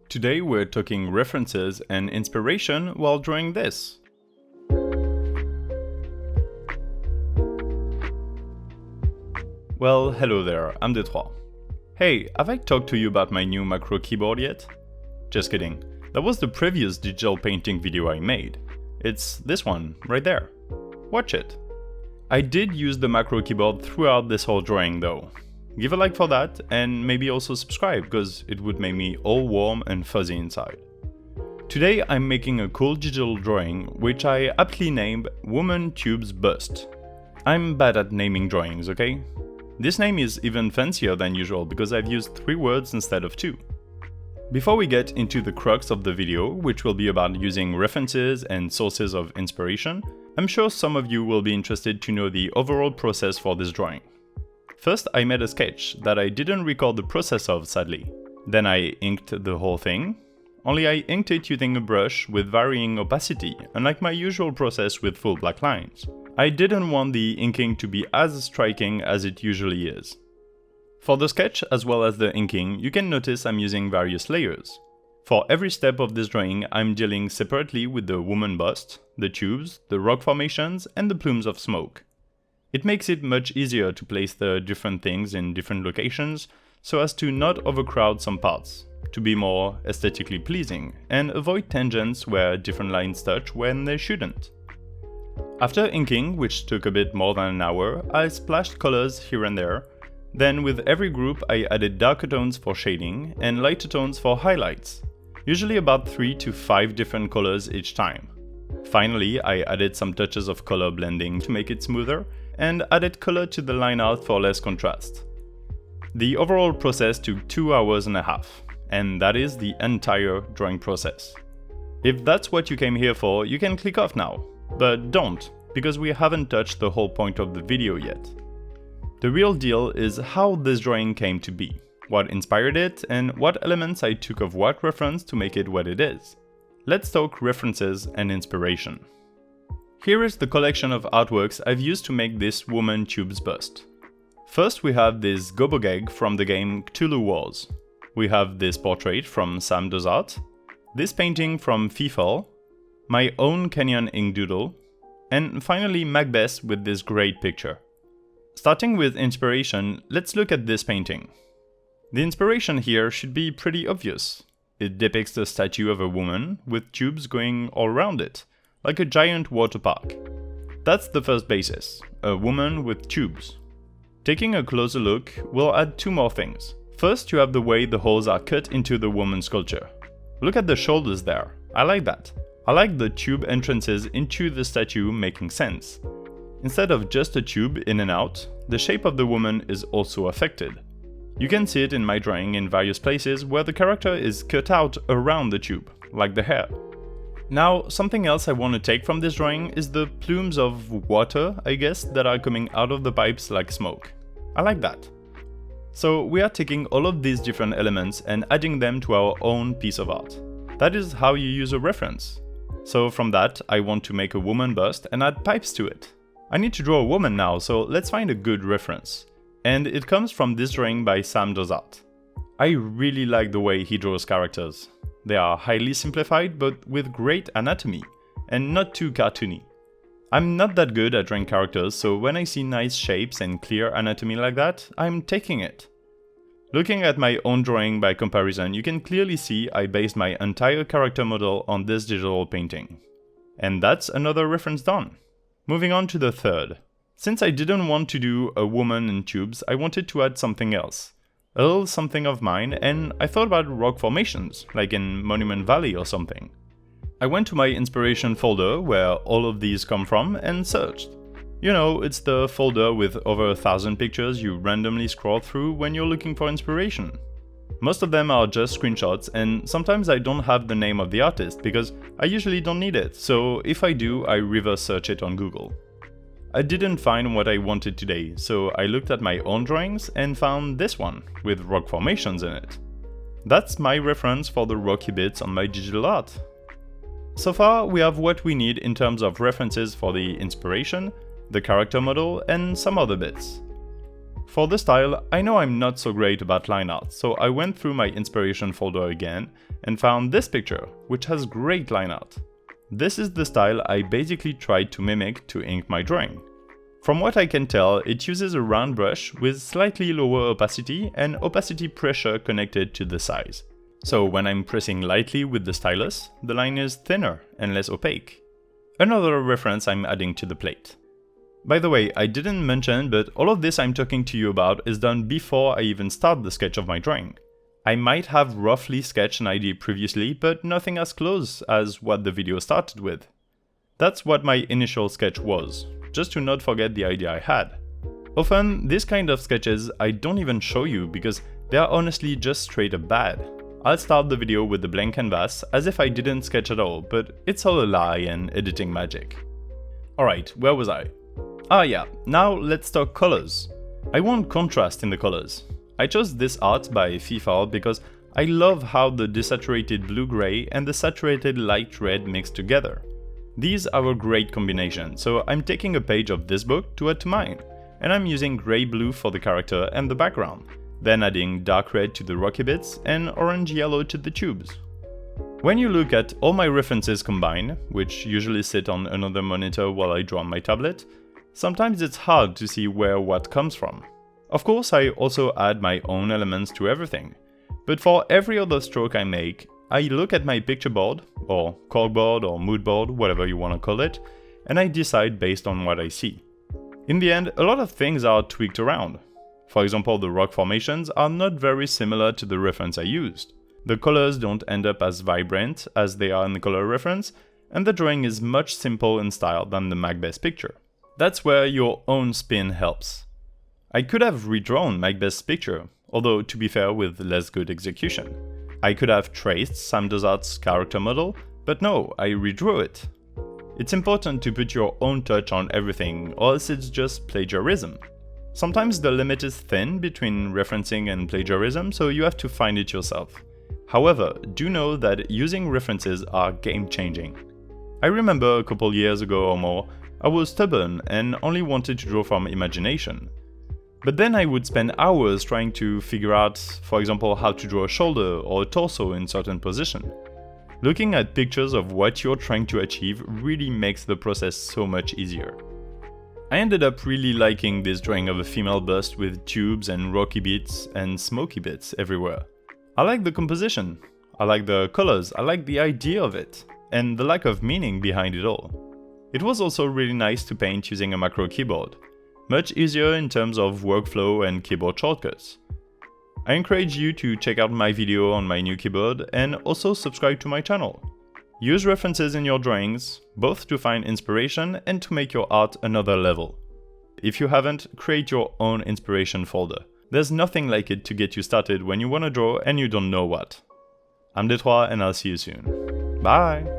Today we're talking references and inspiration while drawing this. Well, hello there, I'm Détroit. Hey, have I talked to you about my new macro keyboard yet? Just kidding, that was the previous digital painting video I made. It's this one, right there. Watch it. I did use the macro keyboard throughout this whole drawing though. Give a like for that, and maybe also subscribe, because it would make me all warm and fuzzy inside. Today I'm making a cool digital drawing, which I aptly named Woman Tubes Bust. I'm bad at naming drawings, okay? This name is even fancier than usual because I've used 3 words instead of 2. Before we get into the crux of the video, which will be about using references and sources of inspiration, I'm sure some of you will be interested to know the overall process for this drawing. First, I made a sketch that I didn't record the process of, sadly. Then I inked the whole thing, only I inked it using a brush with varying opacity, unlike my usual process with full black lines. I didn't want the inking to be as striking as it usually is. For the sketch as well as the inking, you can notice I'm using various layers. For every step of this drawing, I'm dealing separately with the woman bust, the tubes, the rock formations, and the plumes of smoke. It makes it much easier to place the different things in different locations so as to not overcrowd some parts, to be more aesthetically pleasing, and avoid tangents where different lines touch when they shouldn't. After inking, which took a bit more than an hour, I splashed colors here and there. Then with every group I added darker tones for shading and lighter tones for highlights, usually about 3 to 5 different colors each time. Finally, I added some touches of color blending to make it smoother, and added color to the line art for less contrast. The overall process took 2 hours and a half, and that is the entire drawing process. If that's what you came here for, you can click off now, but don't, because we haven't touched the whole point of the video yet. The real deal is how this drawing came to be, what inspired it, and what elements I took of what reference to make it what it is. Let's talk references and inspiration. Here is the collection of artworks I've used to make this Woman Tubes bust. First we have this gobogeg from the game Cthulhu Wars. We have this portrait from Sam Does Art, this painting from FIFA, my own Kenyan ink doodle, and finally Macbeth with this great picture. Starting with inspiration, let's look at this painting. The inspiration here should be pretty obvious. It depicts the statue of a woman with tubes going all around it, like a giant water park. That's the first basis, a woman with tubes. Taking a closer look, we'll add 2 more things. First, you have the way the holes are cut into the woman's sculpture. Look at the shoulders there, I like that. I like the tube entrances into the statue making sense. Instead of just a tube in and out, the shape of the woman is also affected. You can see it in my drawing in various places where the character is cut out around the tube, like the hair. Now, something else I want to take from this drawing is the plumes of water, I guess, that are coming out of the pipes like smoke. I like that. So we are taking all of these different elements and adding them to our own piece of art. That is how you use a reference. So from that, I want to make a woman bust and add pipes to it. I need to draw a woman now, so let's find a good reference. And it comes from this drawing by Sam Does Art. I really like the way he draws characters. They are highly simplified but with great anatomy, and not too cartoony. I'm not that good at drawing characters, so when I see nice shapes and clear anatomy like that, I'm taking it. Looking at my own drawing by comparison, you can clearly see I based my entire character model on this digital painting. And that's another reference done. Moving on to the third. Since I didn't want to do a woman in tubes, I wanted to add something else. A little something of mine, and I thought about rock formations, like in Monument Valley or something. I went to my inspiration folder, where all of these come from, and searched. You know, it's the folder with over 1,000 pictures you randomly scroll through when you're looking for inspiration. Most of them are just screenshots, and sometimes I don't have the name of the artist, because I usually don't need it, so if I do, I reverse search it on Google. I didn't find what I wanted today, so I looked at my own drawings and found this one, with rock formations in it. That's my reference for the rocky bits on my digital art. So far, we have what we need in terms of references for the inspiration, the character model, and some other bits. For the style, I know I'm not so great about line art, so I went through my inspiration folder again and found this picture, which has great line art. This is the style I basically tried to mimic to ink my drawing. From what I can tell, it uses a round brush with slightly lower opacity and opacity pressure connected to the size. So when I'm pressing lightly with the stylus, the line is thinner and less opaque. Another reference I'm adding to the plate. By the way, I didn't mention, but all of this I'm talking to you about is done before I even start the sketch of my drawing. I might have roughly sketched an idea previously, but nothing as close as what the video started with. That's what my initial sketch was, just to not forget the idea I had. Often, this kind of sketches I don't even show you because they are honestly just straight up bad. I'll start the video with the blank canvas as if I didn't sketch at all, but it's all a lie and editing magic. Alright, where was I? Ah yeah, now let's talk colors. I want contrast in the colors. I chose this art by FIFA because I love how the desaturated blue-gray and the saturated light red mix together. These are a great combination, so I'm taking a page of this book to add to mine, and I'm using gray-blue for the character and the background, then adding dark red to the rocky bits and orange-yellow to the tubes. When you look at all my references combined, which usually sit on another monitor while I draw on my tablet, sometimes it's hard to see where what comes from. Of course, I also add my own elements to everything, but for every other stroke I make, I look at my picture board, or corkboard or mood board, whatever you want to call it, and I decide based on what I see. In the end, a lot of things are tweaked around. For example, the rock formations are not very similar to the reference I used. The colors don't end up as vibrant as they are in the color reference, and the drawing is much simpler in style than the Macbeth picture. That's where your own spin helps. I could have redrawn Macbeth's picture, although to be fair with less good execution. I could have traced Sam Dozart's character model, but no, I redrew it. It's important to put your own touch on everything, or else it's just plagiarism. Sometimes the limit is thin between referencing and plagiarism, so you have to find it yourself. However, do know that using references are game-changing. I remember a couple years ago or more, I was stubborn and only wanted to draw from imagination. But then I would spend hours trying to figure out, for example, how to draw a shoulder or a torso in certain position. Looking at pictures of what you're trying to achieve really makes the process so much easier. I ended up really liking this drawing of a female bust with tubes and rocky bits and smoky bits everywhere. I like the composition, I like the colors, I like the idea of it, and the lack of meaning behind it all. It was also really nice to paint using a macro keyboard. Much easier in terms of workflow and keyboard shortcuts. I encourage you to check out my video on my new keyboard and also subscribe to my channel. Use references in your drawings, both to find inspiration and to make your art another level. If you haven't, create your own inspiration folder. There's nothing like it to get you started when you want to draw and you don't know what. I'm Detroit and I'll see you soon. Bye!